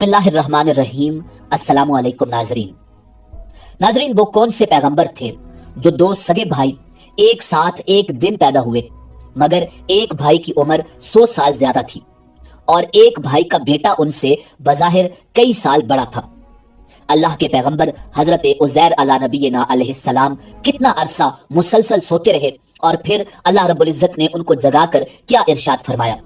बिस्मिल्लाहिर्रहमानिर्रहीम। अस्सलामु अलैकुम नाजरीन, वो कौन से पैगंबर थे जो दो सगे भाई एक साथ एक दिन पैदा हुए, मगर एक भाई की उम्र 100 साल ज्यादा थी और एक भाई का बेटा उनसे बज़ाहिर कई साल बड़ा था। अल्लाह के पैगंबर हजरत उज़ैर अला नबीना अलैहिस्सलाम कितना अरसा मुसलसल सोते रहे और फिर अल्लाह रब्बुल इज्जत ने उनको जगाकर क्या इरशाद फरमाया।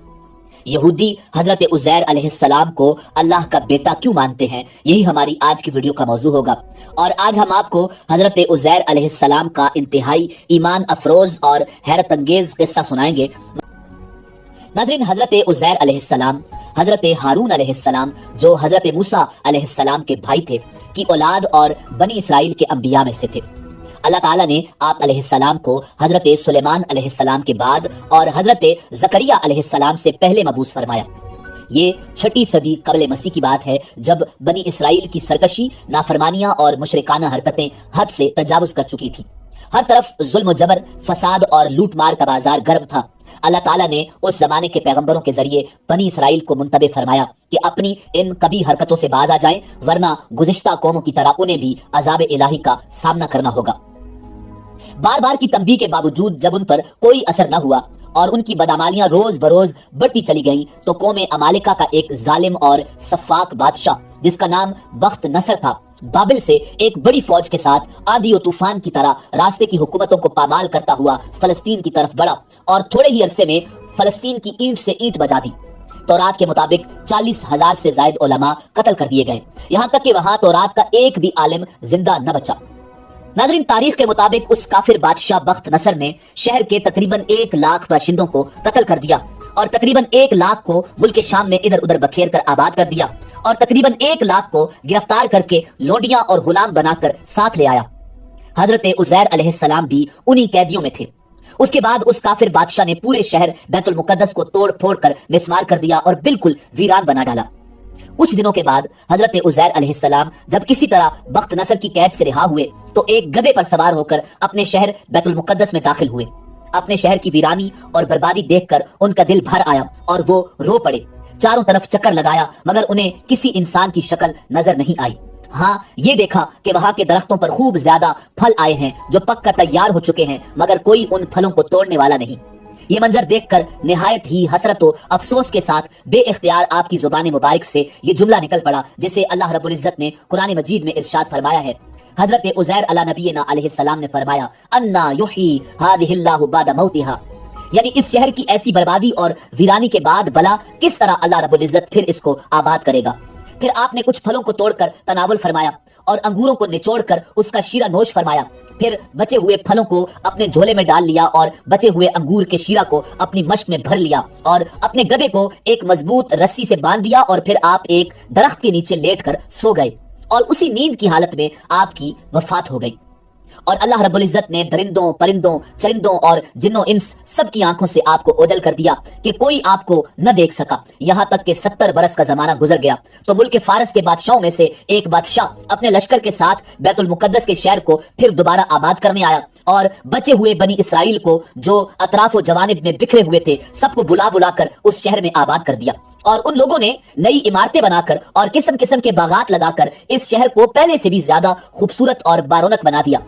यहूदी हजरत उज़ैर अलैहिस्सलाम को अल्लाह का बेटा क्यों मानते हैं, यही हमारी आज की वीडियो का मौजू होगा। और आज हम आपको हजरत उज़ैर अलैहिस्सलाम का इंतहाई ईमान अफरोज और हैरत अंगेज किस्सा सुनाएंगे। नाज़रीन, हजरत उज़ैर अलैहिस्सलाम हजरत हारून अलैहिस्सलाम जो हजरत मूसा अलैहिस्सलाम के भाई थे की औलाद और बनी इसराइल के अंबिया में से थे। अल्लाह ताला ने आप अलैहिस्सलाम को हजरत सुलेमान अलैहिस्सलाम के बाद और हजरत ज़करिया अलैहिस्सलाम से पहले मबूस फरमाया। ये 6ठी सदी कबल मसीह की बात है, जब बनी इसराइल की सरकशी, नाफरमानियां और मुशरिकाना हरकतें हद से तजावुज कर चुकी थी। हर तरफ जुल्म जबर, फसाद और लूट मार का बाजार गर्म था। अल्लाह ताला ने उस जमाने के पैगंबरों के जरिए बनी इसराइल को मुंतबे फरमाया कि अपनी इन कभी हरकतों से बाज आ जाएं, वरना गुज़िश्ता कौमों की तरह उन्हें भी अजाब इलाही का सामना करना होगा। बार बार की तंबीह के बावजूद जब उन पर कोई असर न हुआ और उनकी बदामालियां रोज बरोज बढ़ती चली गईं, तो कौम अमालिका का एक जालिम और सफाक बादशाह जिसका नाम बख्त नसर था, बाबिल से एक बड़ी फौज के साथ आंधी और तूफान की तरह रास्ते की हुकूमतों को पामाल करता हुआ फलस्तीन की तरफ बढ़ा और थोड़े ही अरसे में फलस्तीन की ईंट से ईंट बजा दी। तौरात के मुताबिक 40,000 से ज्यादा उलमा कत्ल कर दिए गए, यहाँ तक कि वहां तौरात का एक भी आलिम जिंदा न बचा। नाज़रीन, तारीख के मुताबिक उस काफिर बादशाह बख्त नसर ने शहर के तकरीबन 1 लाख बाशिंदों को कत्ल कर दिया और तकरीबन 1 लाख को मुल्क शाम में इधर उधर बखेर कर आबाद कर दिया और तकरीबन 1 लाख को गिरफ्तार करके लोडियां और गुलाम बनाकर साथ ले आया। हजरत उज़ैर अलैहिस्सलाम भी उन्हीं कैदियों में थे। उसके बाद उस काफिर बादशाह ने पूरे शहर बैतुल मुकद्दस को तोड़ फोड़ कर मिस्मार कर दिया और बिल्कुल वीरान बना डाला। कुछ दिनों के बाद हजरत उज़ैर अलैहिस्सलाम जब किसी तरह बख्त नसर की कैद से रिहा हुए तो एक गधे पर सवार होकर अपने शहर बैतुल मुकद्दस में दाखिल हुए। अपने शहर की वीरानी और बर्बादी देखकर उनका दिल भर आया और वो रो पड़े। चारों तरफ चक्कर लगाया मगर उन्हें किसी इंसान की शक्ल नजर नहीं आई। हाँ, ये देखा कि वहां के दरख्तों पर खूब ज्यादा फल आए हैं जो पक कर तैयार हो चुके हैं, मगर कोई उन फलों को तोड़ने वाला नहीं। ये मंजर देखकर निहायत ही हसरत और अफसोस के साथ बेइख्तियार आपकी जुबान मुबारक से ये जुमला निकल पड़ा जिसे अल्लाह रब्बुल इज्जत ने कुरान मजीद में इरशाद फरमाया है। हजरत उज़ैर अला नबीना अलैहिस्सलाम ने फरमाया, अन्ना युही हादिहिल्लाहु बाद मौतिहा, यानी इस शहर की ऐसी बर्बादी और वीरानी के बाद भला किस तरह अल्लाह रब्बुल इज्जत फिर इसको आबाद करेगा। फिर आपने कुछ फलों को तोड़कर तनावुल फरमाया और अंगूरों को निचोड़कर उसका शीरा नोश फरमाया। फिर बचे हुए फलों को अपने झोले में डाल लिया और बचे हुए अंगूर के शीरा को अपनी मश्क में भर लिया और अपने गधे को एक मजबूत रस्सी से बांध दिया और फिर आप एक दरख्त के नीचे लेटकर सो गए और उसी नींद की हालत में आपकी वफात हो गई। और अल्लाह रब्बुल इज्जत ने दरिंदों, परिंदों, चरिंदों और जिन्नों इंस सब की आंखों से आपको ओझल कर दिया कि कोई आपको न देख सका। यहाँ तक कि 70 बरस का जमाना गुजर गया तो मुल्क फारस के बादशाहों में से एक बादशाह अपने लश्कर के साथ बैतुल मुकद्दस के शहर को फिर दोबारा आबाद करने आया और बचे हुए बनी इसराइल को जो अतराफ जवानिब में बिखरे हुए थे सबको बुला बुलाकर उस शहर में आबाद कर दिया और उन लोगों ने नई इमारतें बनाकर और किस्म किस्म के बागात लगाकर इस शहर को पहले से भी ज्यादा खूबसूरत और बारौनक बना दिया।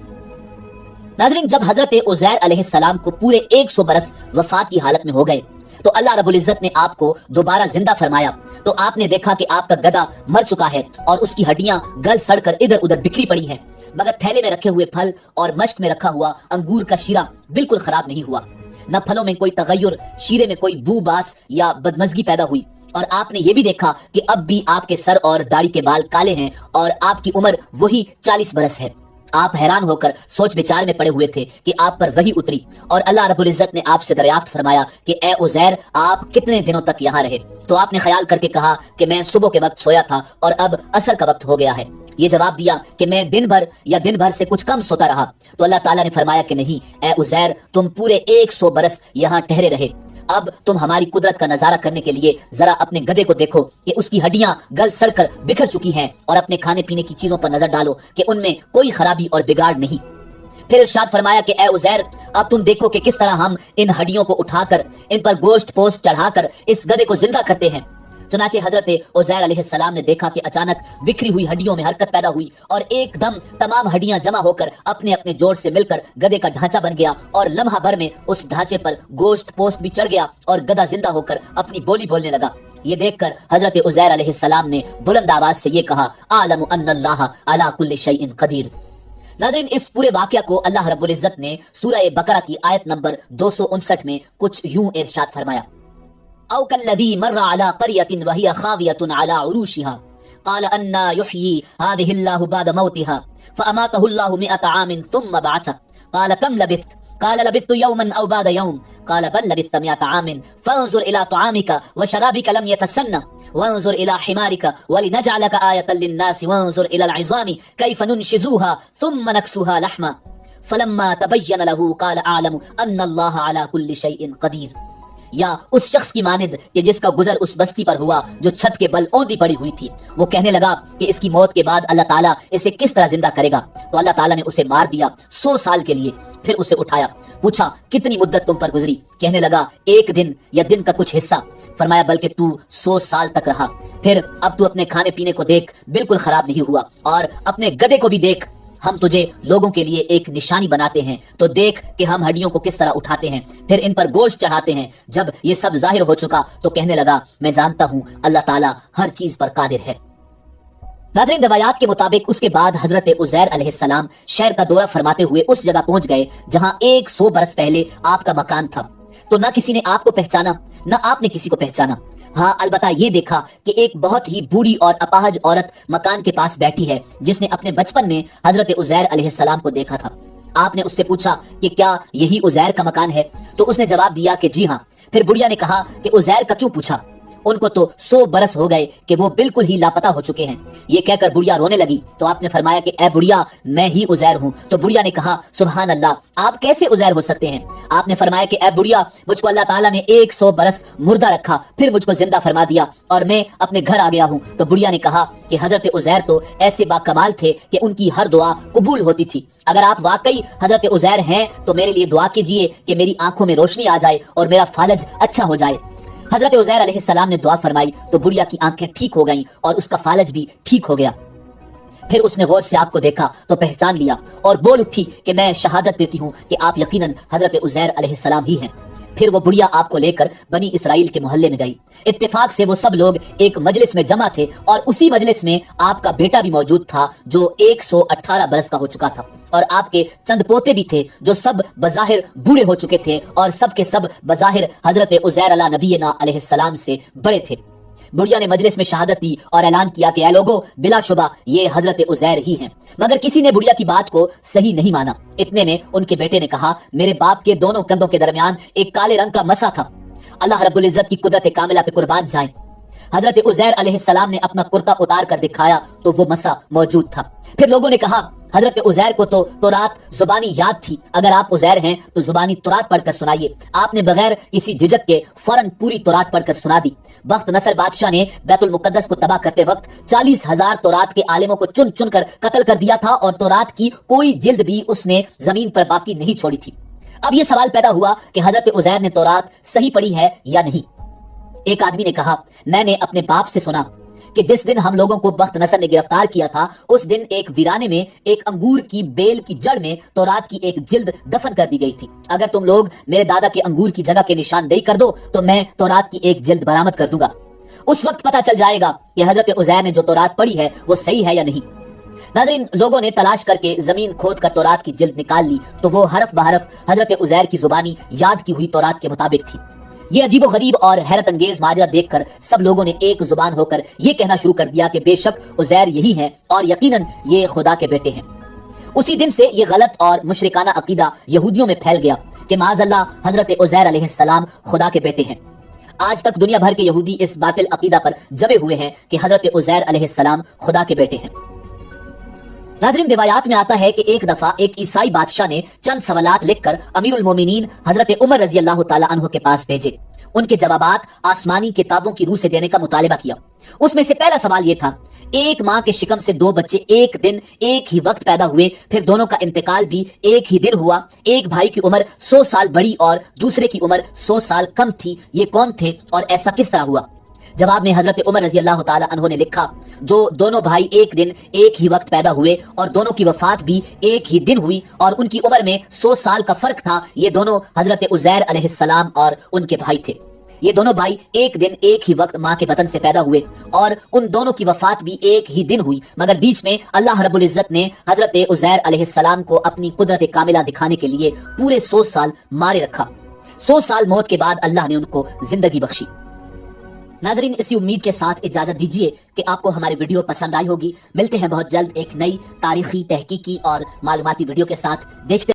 नाज़रीन, जब हजरत उज़ैर अलैहिस्सलाम को पूरे 100 बरस वफात की हालत में हो गए तो अल्लाह रब्बुल इज्जत ने आपको दोबारा जिंदा फरमाया तो आपने देखा कि आपका गधा मर चुका है और उसकी हड्डियां गल सड़कर इधर उधर बिखरी पड़ी हैं, मगर थैले में रखे हुए फल और मश्क में रखा हुआ अंगूर का शीरा बिल्कुल खराब नहीं हुआ। न फलों में कोई तगय्युर, शीरे में कोई बू बास या बदमजगी पैदा हुई। और आपने ये भी देखा कि अब भी आपके सर और दाढ़ी के बाल काले हैं और आपकी उम्र वही 40 बरस है। आप हैरान होकर सोच विचार में पड़े हुए थे कि आप पर वही उतरी और अल्लाह रब्बुल इज्जत ने आपसे दरियाफ्त फरमाया कि ए उज़ैर, आप कितने दिनों तक यहाँ रहे? तो आपने ख्याल करके कहा कि मैं सुबह के वक्त सोया था और अब असर का वक्त हो गया है। ये जवाब दिया कि मैं दिन भर से कुछ कम सोता रहा। तो अल्लाह ताला ने फरमाया कि नहीं ए उज़ैर, तुम पूरे 100 बरस यहाँ ठहरे रहे। अब तुम हमारी कुदरत का नजारा करने के लिए जरा अपने गधे को देखो कि उसकी हड्डियां गल सड़कर बिखर चुकी हैं और अपने खाने पीने की चीजों पर नजर डालो कि उनमें कोई खराबी और बिगाड़ नहीं। फिर इरशाद फरमाया कि ए उज़ैर, अब तुम देखो कि किस तरह हम इन हड्डियों को उठाकर इन पर गोश्त पोस्ट चढ़ाकर इस गधे को जिंदा करते हैं। चुनाचे हजरत उज़ैर अलैहिस्सलाम ने देखा कि अचानक बिखरी हुई हड्डियों में हरकत पैदा हुई और एकदम तमाम हड्डियां जमा होकर अपने अपने जोड़ से मिलकर गधे का ढांचा बन गया और लम्हा भर में उस ढांचे पर गोश्त पोस्ट भी चढ़ गया और गधा जिंदा होकर अपनी बोली बोलने लगा। ये देखकर हजरत उज़ैर अलैहिस्सलाम ने बुलंद आवाज से ये कहा, आलमु अन्नल्लाह अला कुल्लि शैइन क़दीर। नाज़रीन, इस पूरे वाकया को अल्लाह रब्बुल इज्जत ने सूरह बकरा की आयत नंबर 259 में कुछ यूं इरशाद फरमाया, औ कल्लज़ी मर्रा अला क़रयतिन वहिय ख़ावियतुन अला उरूशिहा क़ाल अन्ना युह्यी हाज़िहिल्लाहु बअद मौतिहा फ़अमातहुल्लाहु मिअत आमिन थुम्मा बअथ क़ाल कम लबिथ क़ाल लबिथ्तु यौमन औ बअद यौम क़ाल बल लबिथ्त मिअत आमिन फ़न्ज़ुर इला तआमिका व शराबिका लम यतसन्ना वन्ज़ुर इला हिमारिका वलिनजअलका आयतन लिन्नासि वन्ज़ुर इलल इज़ामि कैफ़ नुनशिज़ूहा थुम्मा नक्सुहा लहमा फ़लम्मा तबय्यन लहू क़ाल अअलमु अन्नल्लाह अला कुल्लि शैइन क़दीर। या उस शख्स की मानिंद कि जिसका गुजर उस बस्ती पर हुआ जो छत के बल औंधी पड़ी हुई थी। वो कहने लगा कि इसकी मौत के बाद अल्लाह ताला इसे किस तरह जिंदा करेगा, तो अल्लाह ताला ने उसे मार दिया 100 साल के लिए। फिर उसे उठाया, पूछा कितनी मुद्दत तुम पर गुजरी? कहने लगा एक दिन या दिन का कुछ हिस्सा। फरमाया बल्कि तू 100 साल तक रहा। फिर अब तू अपने खाने पीने को देख, बिल्कुल खराब नहीं हुआ, और अपने गधे को भी देख, हम तुझे लोगों के लिए एक निशानी बनाते हैं, तो देख कि हम हड्डियों को किस तरह उठाते हैं, फिर इन पर गोश्त चढ़ाते हैं। जब ये सब जाहिर हो चुका तो कहने लगा मैं जानता हूँ अल्लाह ताला हर चीज पर कादिर है। नाज़रीन, रिवायात के मुताबिक उसके बाद हजरत उज़ैर अलैहिस्सलाम शहर का दौरा फरमाते हुए उस जगह पहुंच गए जहां 100 बरस पहले आपका मकान था। तो न किसी ने आपको पहचाना, न आपने किसी को पहचाना। हाँ, अलबत्ता ये देखा कि एक बहुत ही बूढ़ी और अपाहज औरत मकान के पास बैठी है जिसने अपने बचपन में हजरत उज़ैर अलैहिस्सलाम को देखा था। आपने उससे पूछा कि क्या यही उज़ैर का मकान है? तो उसने जवाब दिया कि जी हाँ। फिर बुढ़िया ने कहा कि उज़ैर का क्यों पूछा? उनको तो 100 बरस हो गए कि वो बिल्कुल ही लापता हो चुके हैं। ये कहकर बुढ़िया रोने लगी तो आपने फरमाया कि ए बुढ़िया, मैं ही उज़ैर हूँ। तो बुढ़िया ने कहा सुभान अल्लाह, आप कैसे उज़ैर हो सकते हैं? आपने फरमाया कि ए बुढ़िया, मुझको अल्लाह ताला ने 100 बरस मुर्दा रखा, फिर मुझको जिंदा फरमा दिया और मैं अपने घर आ गया हूँ। तो बुढ़िया ने कहा कि हजरत उज़ैर तो ऐसे बाकमाल थे कि उनकी हर दुआ कबूल होती थी। अगर आप वाकई हजरत उज़ैर हैं तो मेरे लिए दुआ कीजिए कि मेरी आंखों में रोशनी आ जाए और मेरा फालज अच्छा हो जाए। हजरत उज़ैर अलैहिस्सलाम ने दुआ फरमाई तो बुढ़िया की आंखें ठीक हो गईं और उसका फालज भी ठीक हो गया। फिर उसने गौर से आपको देखा तो पहचान लिया और बोल उठी कि मैं शहादत देती हूँ कि आप यकीनन हजरत उज़ैर अलैहिस्सलाम ही हैं। फिर वो बुढ़िया आपको लेकर बनी इसराइल के मोहल्ले में गई। इत्तेफाक से वो सब लोग एक मजलिस में जमा थे और उसी मजलिस में आपका बेटा भी मौजूद था जो 118 बरस का हो चुका था, और आपके चंद पोते भी थे जो सब बज़ाहिर बूढ़े हो चुके थे और सब के सब बज़ाहिर हजरत उज़ैर अला नबीना अलैहिस्सलाम से बड़े थे। बुढ़िया ने मजलिस में शहादत दी और ऐलान किया कि ऐ लोगो, बिलाशुबा ये हजरत उज़ैर ही हैं। मगर किसी ने बुढ़िया की बात को सही नहीं माना। इतने में उनके बेटे ने कहा मेरे बाप के दोनों कंधों के दरमियान एक काले रंग का मसा था। अल्लाह रब्बुल इज्जत की कुदरत कामिला पे कुर्बान जाए। हजरत उज़ैर अलैहिस्सलाम ने अपना कुर्ता उतार कर दिखाया तो वो मसा मौजूद था। फिर लोगों ने कहा हजरत उज़ैर को तो तौरात जुबानी याद थी, अगर आप उज़ैर हैं तो जुबानी तौरात पढ़कर सुनाइए। आपने बगैर किसी झिझक के फौरन पूरी तौरात पढ़कर सुना दी। बख्त नसर बादशाह ने बैतुल मुकद्दस को तबाह करते वक्त 40,000 तौरात के आलिमों को चुन चुन कर कत्ल कर दिया था और तौरात की कोई जिल्द भी उसने जमीन पर बाकी नहीं छोड़ी थी। अब यह सवाल पैदा हुआ कि हजरत उज़ैर ने तौरात सही पढ़ी है या नहीं। एक आदमी ने कहा मैंने अपने बाप से सुना कि जिस दिन हम लोगों को बख्त नसर ने गिरफ्तार किया था उस दिन एक वीराने में एक अंगूर की बेल की जड़ में तौरात की एक जिल्द दफन कर दी गई थी। अगर तुम लोग मेरे दादा के अंगूर की जगह के निशानदेही कर दो तो मैं तौरात की एक जिल्द बरामद कर दूंगा। उस वक्त पता चल जाएगा कि हजरत उज़ैर ने जो तौरात पढ़ी है वो सही है या नहीं। नाज़रीन, लोगों ने तलाश करके जमीन खोद कर तौरात की जिल्द निकाल ली तो वो हरफ बहरफ हजरत उज़ैर की जुबानी याद की हुई तौरात के मुताबिक थी। ये अजीबो गरीब और हैरत अंगेज माजरा देखकर सब लोगों ने एक जुबान होकर ये कहना शुरू कर दिया कि बेशक उज़ैर यही है और यकीनन ये खुदा के बेटे हैं। उसी दिन से ये गलत और मुशरिकाना अकीदा यहूदियों में फैल गया कि माज़अल्लाह हजरत उज़ैर अलैहिस्सलाम खुदा के बेटे हैं। आज तक दुनिया भर के यहूदी इस बातिल अकीदा पर जमे हुए हैं कि हजरत उज़ैर अलैहिस्सलाम खुदा के बेटे हैं। नाज़रीन, रिवायात में आता है कि एक दफा एक ईसाई बादशाह ने चंद सवालात लिखकर अमीरुल मोमिनीन हजरत उमर रज़ी अल्लाह ताला अन्हु के पास भेजे। उनके जवाबात आसमानी किताबों की रूह से देने का मुतालिबा किया। उसमें से पहला सवाल ये था, एक माँ के शिकम से 2 बच्चे एक दिन एक ही वक्त पैदा हुए, फिर दोनों का इंतकाल भी एक ही दिन हुआ। एक भाई की उम्र 100 साल बड़ी और दूसरे की उम्र 100 साल कम थी, ये कौन थे और ऐसा किस तरह हुआ? جواب میں حضرت عمر رضی اللہ تعالی عنہ نے لکھا جو دونوں بھائی ایک دن ایک ہی وقت پیدا ہوئے اور دونوں کی وفات بھی ایک ہی دن ہوئی اور ان کی عمر میں 100 سال کا فرق تھا، یہ دونوں حضرت عزیر علیہ السلام اور ان کے بھائی تھے۔ یہ دونوں بھائی ایک دن ایک ہی وقت ماں کے بطن سے پیدا ہوئے اور ان دونوں کی وفات بھی ایک ہی دن ہوئی، مگر بیچ میں اللہ رب العزت نے حضرت عزیر علیہ السلام کو اپنی قدرت کاملہ دکھانے کے لیے پورے 100 سال مارے رکھا۔ 100 سال موت کے بعد اللہ نے ان کو زندگی بخشی۔ ناظرین، اسی امید کے ساتھ اجازت دیجیے کہ آپ کو ہماری ویڈیو پسند آئی ہوگی۔ ملتے ہیں بہت جلد ایک نئی تاریخی، تحقیقی اور معلوماتی ویڈیو کے ساتھ۔ دیکھتے